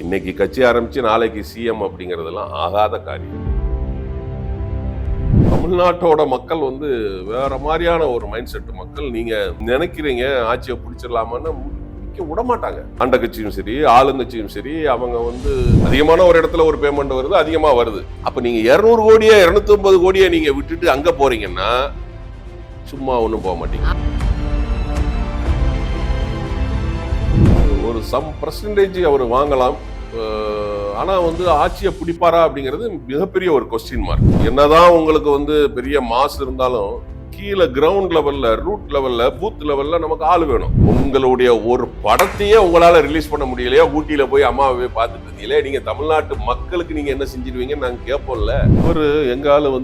இன்னைக்கு கட்சி ஆரம்பிச்சு நாளைக்கு சிஎம் அப்படிங்கிறதெல்லாம் ஆகாத காரியம். தமிழ்நாட்டோட மக்கள் வேற மாதிரியான ஒரு மைண்ட் செட் மக்கள். நீங்க நினைக்கிறீங்க ஆட்சியை பிடிச்சிடலாமான்னு பிடிக்க விட மாட்டாங்க. ஆண்ட கட்சியும் சரி ஆளுங்கட்சியும் சரி அவங்க அதிகமான ஒரு இடத்துல ஒரு பேமெண்ட் வருது, அதிகமா வருது. அப்ப நீங்க 200 கோடியே 250 கோடியை நீங்க விட்டுட்டு அங்க போறீங்கன்னா சும்மா ஒண்ணும் போக மாட்டீங்க. ஒரு சம் பர்சன்டேஜ் அவர் வாங்கலாம். ஆனா ஆட்சியை பிடிப்பாரா அப்படிங்கிறது மிகப்பெரிய ஒரு கொஸ்டின் மார்க். என்னதான் உங்களுக்கு பெரிய மாஸ் இருந்தாலும் கீழே கிரவுண்ட் லெவல்ல, ரூட் லெவல்ல, பூத் லெவல்ல நமக்கு ஆள் வேணும். உங்களுடைய ஒரு படத்தையே உங்களால ரிலீஸ் பண்ண முடியலையா? ஊட்டியில போய் அம்மாவை போய் பார்த்துட்டு இருந்தீங்களே, நீங்க தமிழ்நாட்டு மக்களுக்கு நீங்க என்ன செஞ்சிருவீங்கன்னு நாங்க கேட்போம்ல. ஒரு எங்க ஆளு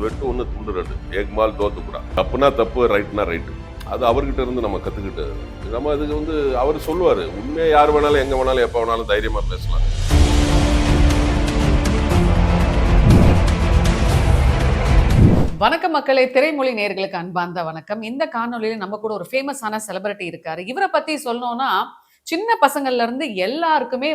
வெட்டு ஒண்ணு துண்டு ரெண்டு, ஏக்மால் தோத்துக்கூடா. தப்புனா தப்பு, ரைட்னா ரைட்டு. அது அவர்கிட்ட இருந்து நம்ம கத்துக்கிட்டு நம்ம அதுக்கு அவர் சொல்லுவாரு, உண்மையை யார் வேணாலும் எங்க வேணாலும் எப்ப வேணாலும் தைரியமா பேசலாம். வணக்கம் மக்களே, திரைமொழி நேயர்களுக்கு அன்பார்ந்த வணக்கம். இந்த காணொலியில நம்ம கூட ஒரு ஃபேமஸான செலிபிரிட்டி இருக்காரு. இவரை பத்தி சொல்லணும்னா சின்ன பசங்கள்ல இருந்து எல்லாருக்குமே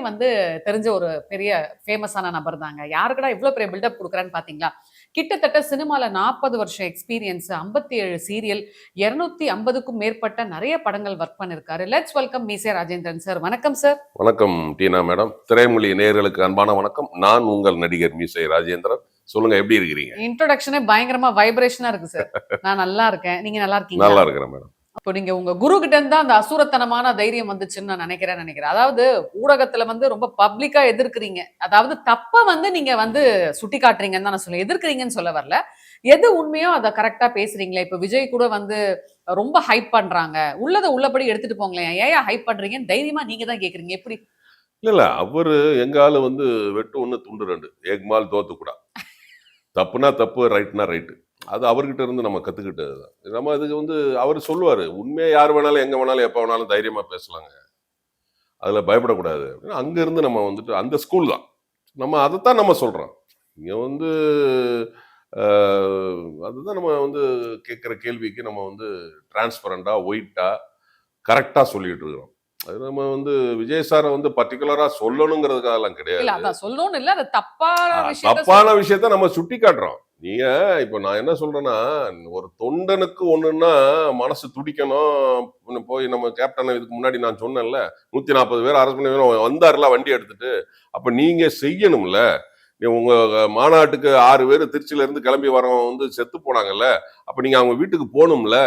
தெரிஞ்ச ஒரு பெரிய ஃபேமஸான நபர் தாங்க. யாருக்கடா இவ்வளவு பெரிய பில்டப் கொடுக்குறான்னு பாத்தீங்களா? கிட்டத்தட்ட சினிமால 40 வருஷம் எக்ஸ்பீரியன்ஸ், 57 சீரியல், 250க்கும் மேற்பட்ட நிறைய படங்கள் ஒர்க் பண்ணிருக்காரு. லெட்ஸ் வெல்கம் மீசை ராஜேந்திரன் சார். வணக்கம் சார். வணக்கம் டீனா மேடம். திரைமொழி நேயர்களுக்கு அன்பான வணக்கம். நான் உங்கள் நடிகர் மீசை ராஜேந்திரன். சொல்லுங்க, எப்படி இருக்கிறீங்க? இன்ட்ரோடக்ஷனே பயங்கரமா வைப்ரேஷனா இருக்கு சார். நான் நல்லா இருக்கேன், நீங்க நல்லா இருக்கீங்க? நல்லா இருக்கிறேன் மேடம். இப்போ நீங்க உங்க குரு கிட்ட இருந்து அந்த அசுரத்தனமான தைரியம் வந்துச்சுன்னு நான் நினைக்கிறேன். அதாவது ஊடகத்துல ரொம்ப பப்ளிக்கா எதிர்க்கிறீங்க, அதாவது தப்ப நீங்க சுட்டி காட்டுறீங்கன்னு தான் நான் சொல்ல, எதிர்க்கிறீங்கன்னு சொல்ல வரல. எது உண்மையோ அதை கரெக்டா பேசுறீங்களே. இப்ப விஜய் கூட ரொம்ப ஹைப் பண்றாங்க, உள்ளதை உள்ளபடி எடுத்துட்டு போங்களேன். ஏன் ஹைப் பண்றீங்கன்னு தைரியமா நீங்க தான் கேக்குறீங்க, எப்படி? இல்ல அவரு எங்க ஆளு வெட்டு ஒண்ணு துண்டு ரெண்டு, ஏக்மால் தோத்துக்கூடா. தப்புனா தப்பு, ரைட்னா ரைட்டு. அது அவர்கிட்ட இருந்து நம்ம கத்துக்கிட்டது. நம்ம அதுக்கு அவர் சொல்லுவாரு, உண்மையை யார் வேணாலும் எங்க வேணாலும் எப்ப வேணாலும் தைரியமா பேசலாங்க, அதுல பயப்படக்கூடாது அப்படின்னு. அங்க இருந்து நம்ம அந்த ஸ்கூல் தான். நம்ம அதைத்தான் நம்ம சொல்றோம். இங்க அதுதான் நம்ம கேட்கிற கேள்விக்கு நம்ம டிரான்ஸ்பரண்டா, ஒயிட்டா, கரெக்டா சொல்லிட்டு இருக்கிறோம். அது நம்ம விஜய் சாரை பர்டிகுலரா சொல்லணுங்கிறதுக்காக எல்லாம் கிடையாது. சொல்லணும்னு இல்ல, அது தப்பான விஷயத்த நம்ம சுட்டி காட்டுறோம். நீங்க இப்ப நான் என்ன சொல்றேன்னா, ஒரு தொண்டனுக்கு ஒண்ணுன்னா மனசு துடிக்கணும். போய் நம்ம கேப்டன் இதுக்கு முன்னாடி நான் சொன்னேன்ல, 140 பேர் அரசு பண்ணி வந்தாருல வண்டி எடுத்துட்டு. அப்ப நீங்க செய்யணும்ல. உங்க மாநாட்டுக்கு 6 பேர் திருச்சியில இருந்து கிளம்பி வரவங்க செத்து போனாங்கல்ல, அப்ப நீங்க அவங்க வீட்டுக்கு போகணும்ல.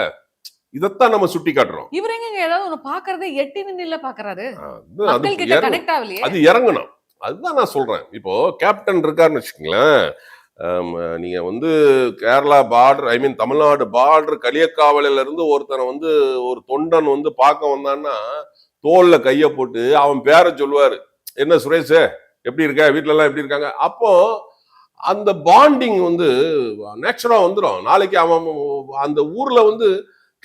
இதத்தான் நம்ம சுட்டி காட்டுறோம். இவர் எங்க ஏதாவது ஒண்ணு பாக்குறதே எட்டி நின்னு பாக்குறாரு. அது இறங்கணும். அதுதான் நான் சொல்றேன். இப்போ கேப்டன் இருக்காருன்னு வச்சுக்கோங்களேன். நீங்க கேரளா பார்டர், ஐ மீன் தமிழ்நாடு பார்டர் களியக்காவலில இருந்து ஒருத்தனை ஒரு தொண்டன் பார்க்க வந்தான்னா தோல்ல கைய போட்டு அவன் பேரை சொல்லுவாரு, என்ன சுரேஷ் எப்படி இருக்க, வீட்டுல எல்லாம் எப்படி இருக்காங்க. அப்போ அந்த பாண்டிங் நேச்சுரலா வந்துடும். நாளைக்கு அவன் அந்த ஊர்ல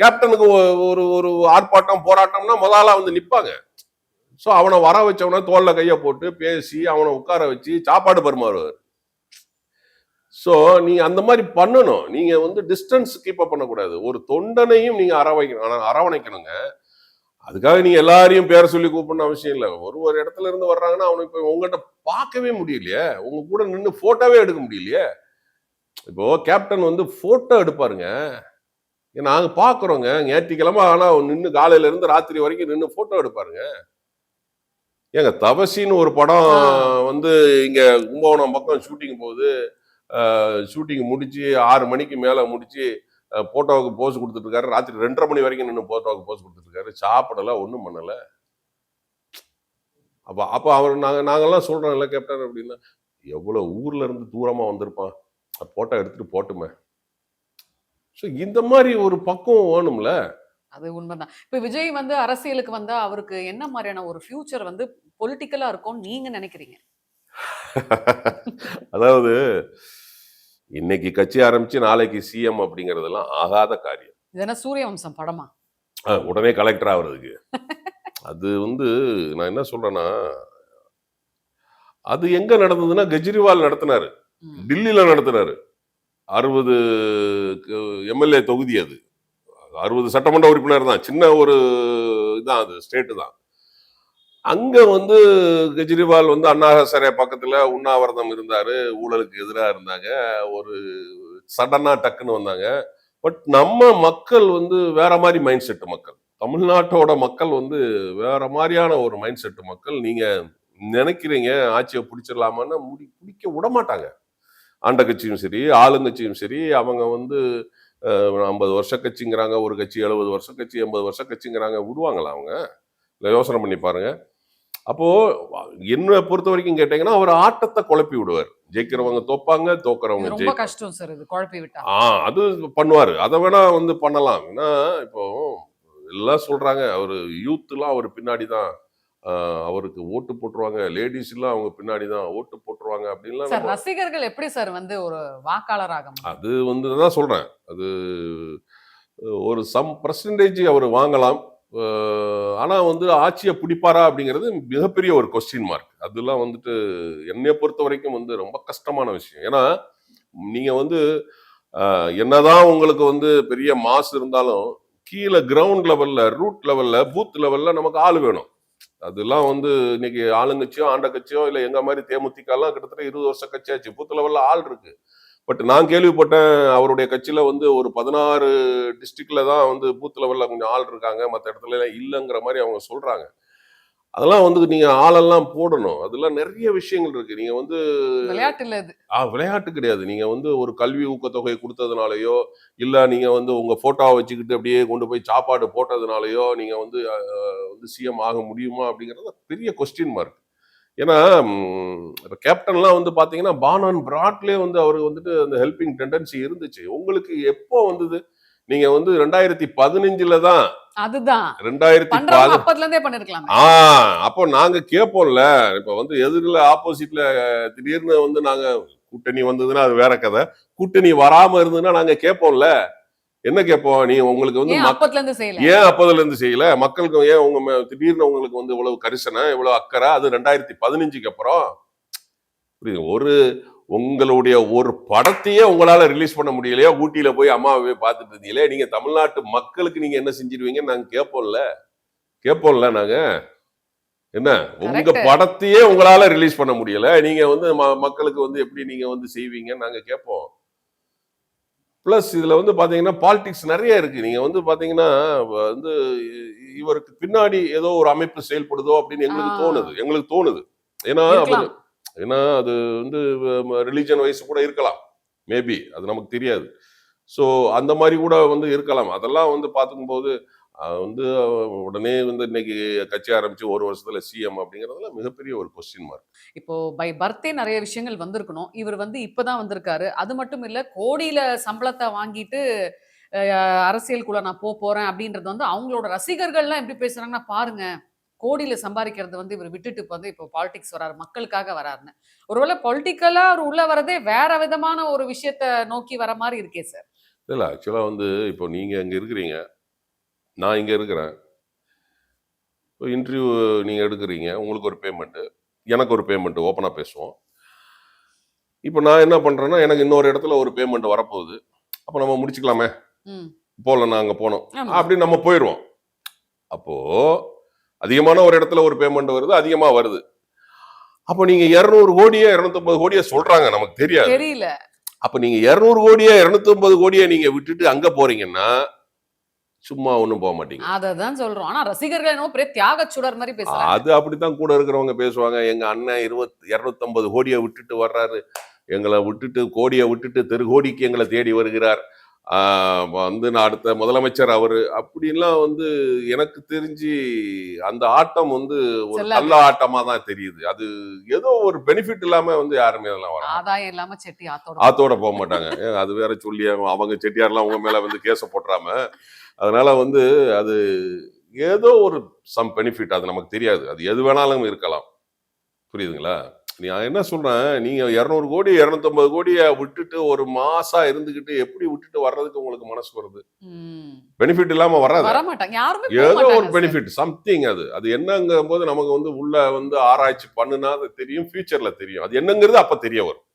கேப்டனுக்கு ஒரு ஒரு ஆர்ப்பாட்டம் போராட்டம்னா முதலா நிப்பாங்க. ஸோ அவனை வர வச்சவன தோல்ல கைய போட்டு பேசி அவனை உட்கார வச்சு சாப்பாடு பரிமாறுவார். ஸோ நீங்க அந்த மாதிரி பண்ணணும். நீங்க டிஸ்டன்ஸ் கீப் அப் பண்ணக்கூடாது. ஒரு தொண்டனையும் நீங்க அரவணைக்கணுங்க. அதுக்காக நீங்க எல்லாரையும் பேரை சொல்லி கூப்பிடணும் அவசியம் இல்லை. ஒரு இடத்துல இருந்து வர்றாங்கன்னா அவனுக்கு இப்போ உங்ககிட்ட பார்க்கவே முடியலையே, உங்க கூட நின்று போட்டோவே எடுக்க முடியலையே. இப்போ கேப்டன் போட்டோ எடுப்பாருங்க. நாங்க பாக்குறோங்க, ஞாயிற்றுக்கிழமை ஆனா நின்று காலையில இருந்து ராத்திரி வரைக்கும் நின்று போட்டோ எடுப்பாருங்க. ஏங்க தவசின்னு ஒரு படம் இங்க கும்பகோணம் பக்கம் ஷூட்டிங் போகுது. ஷூட்டிங் முடிச்சு 6 மணிக்கு மேல முடிச்சு போட்டோவுக்கு போஸ் கொடுத்துட்டு இருக்காரு. ராத்திரி 2:30 மணி வரைக்கும் நின்று போட்டோவுக்கு போஸ் கொடுத்துட்டு இருக்காரு. சாப்பிடல, ஒண்ணும் பண்ணல. அப்ப அவர் நாங்கெல்லாம் சொல்றோம் இல்ல கேப்டன் அப்படின்னா, எவ்வளவு ஊர்ல இருந்து தூரமா வந்திருப்பான், போட்டோ எடுத்துட்டு போட்டுமே. இந்த மாதிரி ஒரு பக்குவம் வேணும்ல. அது உண்மைதான். இப்ப விஜய் அரசியலுக்கு வந்தா அவருக்கு என்ன மாதிரியான ஒரு ஃபியூச்சர் பொலிட்டிக்கலா இருக்கும் நீங்க நினைக்கிறீங்க? அதாவது இன்னைக்கு கட்சி ஆரம்பிச்சு நாளைக்கு சிஎம் அப்படிங்கறதெல்லாம் ஆகாத காரியம். இதென்ன சூரியவம்சம் படமா? உடனே கலெக்டர் ஆகுறதுக்கு அது நான் என்ன சொல்றேன்னா, அது எங்க நடந்ததுன்னா கெஜ்ரிவால் நடத்தினாரு, டில்லியில நடத்தினாரு. 60 எம்எல்ஏ தொகுதி, அது 60 சட்டமன்ற உறுப்பினர் தான். சின்ன ஒரு இதான், அது ஸ்டேட்டு தான். அங்க வந்து கெஜ்ரிவால் வந்து அண்ணா ஹசாரே பக்கத்துல உண்ணாவிரதம் இருந்தாரு, ஊழலுக்கு எதிராக இருந்தாங்க. ஒரு சடனா டக்குன்னு வந்தாங்க. பட் நம்ம மக்கள் வந்து வேற மாதிரி மைண்ட் செட் மக்கள். தமிழ்நாட்டோட மக்கள் வந்து வேற மாதிரியான ஒரு மைண்ட் செட் மக்கள். நீங்க நினைக்கிறீங்க ஆட்சியை பிடிச்சிடலாமான்னு பிடிக்க விட மாட்டாங்க. ஆண்ட கட்சியும் சரி, ஆளுங்கட்சியும் சரி, அவங்க வந்து 50 வருஷ கட்சிங்கிறாங்க, ஒரு கட்சி 70 வருஷ கட்சி, 80 வருஷ கட்சிங்கிறாங்க. விடுவாங்களா அவங்க? இல்ல யோசனை பண்ணி பாருங்க. அப்போ என்ன பொறுத்த வரைக்கும் கேட்டீங்கன்னா, அவர் ஆட்டத்தை குழப்பி விடுவார். ஜெயிக்கிறவங்க தோப்பாங்க, தோக்குறவங்க இது ரொம்ப ஜெயிப்பாங்க. கஷ்டம் சார், இது குழப்பி விட்டா. அது பண்ணுவாரு. அதை வேணா வந்து பண்ணலாம். ஏன்னா இப்போ எல்லாம் சொல்றாங்க அவரு யூத்லாம் அவர் பின்னாடி தான் அவருக்கு ஓட்டு போட்டுருவாங்க, லேடிஸ் எல்லாம் அவங்க பின்னாடி தான் ஓட்டு போட்டுருவாங்க அப்படின்லாம் சார் ரசிகர்கள் எப்படி சார் வந்து ஒரு வாக்காளர் ஆக முடியும்? அது வந்து தான் சொல்றேன். அது ஒரு சம் பர்சன்டேஜ் அவர் வாங்கலாம். ஆனா வந்து ஆட்சியை பிடிப்பாரா அப்படிங்கிறது மிகப்பெரிய ஒரு கொஸ்டின் மார்க். அதெல்லாம் வந்துட்டு என்னைய பொறுத்த வரைக்கும் வந்து ரொம்ப கஷ்டமான விஷயம். ஏன்னா நீங்க வந்து என்னதான் உங்களுக்கு வந்து பெரிய மாஸ் இருந்தாலும் கீழே கிரவுண்ட் லெவல்ல, ரூட் லெவல்ல, பூத் லெவல்ல நமக்கு ஆள் வேணும். அதெல்லாம் வந்து இன்னைக்கு ஆளுங்கட்சியோ ஆண்ட கட்சியோ இல்ல எங்க மாதிரி தேமுதிக எல்லாம் கிட்டத்தட்ட 20 வருஷம் கட்சியாச்சு. பூத் லெவல்ல ஆள் இருக்கு. பட் நான் கேள்விப்பட்டேன் அவருடைய கட்சியில வந்து ஒரு 16 டிஸ்ட்ரிக்ட்ல தான் வந்து பூத் லெவல்ல கொஞ்சம் ஆள் இருக்காங்க, மற்ற இடத்துல எல்லாம் இல்லைங்கிற மாதிரி அவங்க சொல்றாங்க. அதெல்லாம் வந்து நீங்க ஆளெல்லாம் போடணும். அதெல்லாம் நிறைய விஷயங்கள் இருக்கு. நீங்க வந்து விளையாட்டு இல்ல இது. விளையாட்டு கிடையாது. நீங்க வந்து ஒரு கல்வி ஊக்கத்தொகை கொடுத்ததுனாலயோ, இல்ல நீங்க வந்து உங்க போட்டோவை வச்சுக்கிட்டு அப்படியே கொண்டு போய் சாப்பாடு போட்டதுனாலயோ, நீங்க வந்து வந்து சிஎம் ஆக முடியுமா அப்படிங்கிறது பெரிய கொஸ்டின் மார்க். ஏன்னா கேப்டன்லாம் வந்து பாத்தீங்கன்னா பான் அண்ட் பிராட்லயே வந்து அவருக்கு வந்துட்டு அந்த ஹெல்பிங் டெண்டன்சி இருந்துச்சு. உங்களுக்கு எப்போ வந்தது? நீங்க வந்து 2015ல தான் அதுதான் 2010 அப்பத்துல இருந்தே பண்ணிருக்கலாம். அப்போ நாங்க கேட்போம்ல. இப்ப வந்து எதிரில ஆப்போசிட்ல திடீர்னு வந்து நாங்க கூட்டணி வந்ததுன்னா அது வேற கதை. கூட்டணி வராம இருந்ததுன்னா நாங்க கேட்போம்ல. என்ன கேட்போம்? நீ உங்களுக்கு வந்து அப்பத்துல இருந்து செய்யல. ஏன் அப்பதுல இருந்து செய்யல? மக்களுக்கு ஏன் உங்க திடீர்னு உங்களுக்கு வந்து இவ்வளவு கரிசனை, இவ்வளவு அக்கறை? அது 2015க்கு அப்புறம் புரியுது. உங்களுடைய ஒரு படத்தையே உங்களால ரிலீஸ் பண்ண முடியலையா? ஊட்டியில போய் அம்மாவை பார்த்துட்டு இருந்தீங்களே, நீங்க தமிழ்நாட்டு மக்களுக்கு நீங்க என்ன செஞ்சிருவீங்கன்னு நாங்க கேட்போம்ல நாங்க. என்ன உங்க படத்தையே உங்களால ரிலீஸ் பண்ண முடியல, நீங்க வந்து மக்களுக்கு வந்து எப்படி நீங்க வந்து செய்வீங்கன்னு நாங்க கேட்போம். பிளஸ் இதுல வந்து பாத்தீங்கன்னா பாலிடிக்ஸ் நிறைய இருக்கு. நீங்க வந்து பாத்தீங்கன்னா வந்து இவருக்கு பின்னாடி ஏதோ ஒரு அமைப்பு செயல்படுதோ அப்படின்னு எங்களுக்கு தோணுது. ஏன்னா அது வந்து ரிலிஜன் வைஸ் கூட இருக்கலாம், மேபி அது நமக்கு தெரியாது. ஸோ அந்த மாதிரி கூட வந்து இருக்கலாம். அதெல்லாம் வந்து பார்த்துக்கும்போது வந்து உடனே வந்து இன்னைக்கு கட்சி ஆரம்பிச்சு ஒரு வருஷத்துல சிஎம் அப்படிங்கறதுல மிகப்பெரிய ஒரு கொஸ்டின் மார்க். இப்போ பை பர்த்தே நிறைய விஷயங்கள் வந்திருக்கணும். இவர் வந்து இப்பதான் வந்திருக்காரு. அது மட்டும் இல்ல, கோடியில சம்பளத்தை வாங்கிட்டு அரசியலுக்குள்ள நான் போறேன் அப்படின்றது வந்து அவங்களோட ரசிகர்கள்லாம் எப்படி பேசுறாங்கன்னா பாருங்க, கோடியில சம்பாதிக்கிறது வந்து இவர் விட்டுட்டு வந்து இப்போ பாலிடிக்ஸ் வராரு, மக்களுக்காக வராருன்னு. ஒருவேளை பொலிட்டிக்கலா அவர் உள்ள வரதே வேற விதமான ஒரு விஷயத்த நோக்கி வர மாதிரி இருக்கே சார். இல்ல ஆக்சுவலா வந்து இப்போ நீங்க இங்க இருக்கிறீங்க, நான் இங்க இருக்கிறேன். இன்டர்வியூ நீங்க எடுக்கிறீங்க, உங்களுக்கு ஒரு பேமெண்ட், எனக்கு ஒரு பேமெண்ட், ஓப்பனா பேசுவோம். இப்போ நான் என்ன பண்றேன்னா எனக்கு இன்னொரு இடத்துல ஒரு பேமெண்ட் வரப்போகுது. அப்போ நம்ம முடிச்சுக்கலாமே, போல நாங்க போனோம் அப்படி நம்ம போயிடுவோம். அப்போ அதிகமான ஒரு இடத்துல ஒரு பேமெண்ட் வருது, அதிகமா வருது. அப்ப நீங்க 200 கோடியே 250 கோடியே சொல்றாங்க, நமக்கு தெரியல. அப்ப நீங்க 200 கோடியே 250 கோடியே நீங்க விட்டுட்டு அங்க போறீங்கன்னா சும்மா ஒண்ணும் போக மாட்டீங்க. அததான் சொல்றோம். ஆனா ரசிகர்கள் என்னவோ பெரிய தியாக சுடர் மாதிரி பேசுறாங்க. அது அப்படித்தான் கூட இருக்கிறவங்க பேசுவாங்க. எங்க அண்ணன் 250 கோடியை விட்டுட்டு வர்றாரு, எங்களை விட்டுட்டு கோடியை விட்டுட்டு தெரு கோடிக்கு எங்களை தேடி வருகிறார், வந்து நான் அடுத்த முதலமைச்சர் அவரு அப்படின்லாம் வந்து எனக்கு தெரிஞ்சு அந்த ஆட்டம் வந்து ஒரு நல்ல ஆட்டமா தான் தெரியுது. அது ஏதோ ஒரு பெனிஃபிட் இல்லாம வந்து யாருமே அதெல்லாம் வர ஆதாயம் இல்லாம செட்டி ஆத்தோட போக மாட்டாங்க. அது வேற சொல்லி அவங்க செட்டியார்லாம் உங்க மேல வந்து கேஸ போட்டுறாம, அதனால வந்து அது ஏதோ ஒரு சம் பெனிஃபிட், அது நமக்கு தெரியாது. அது எது வேணாலும் இருக்கலாம். புரியுதுங்களா? நான் என்ன சொல்றேன், நீங்க 200 கோடி 250 கோடியை விட்டுட்டு ஒரு மாசா இருந்துகிட்டு எப்படி விட்டுட்டு வர்றதுக்கு உங்களுக்கு மனசு வருது? பெனிஃபிட் இல்லாம வராது. ஏதோ ஒரு பெனிஃபிட் சம்திங். அது என்னங்கும் போது நமக்கு வந்து உள்ள வந்து ஆராய்ச்சி பண்ணுனா அது தெரியும், ஃபியூச்சர்ல தெரியும். அது என்னங்கிறது அப்ப தெரிய வரும்.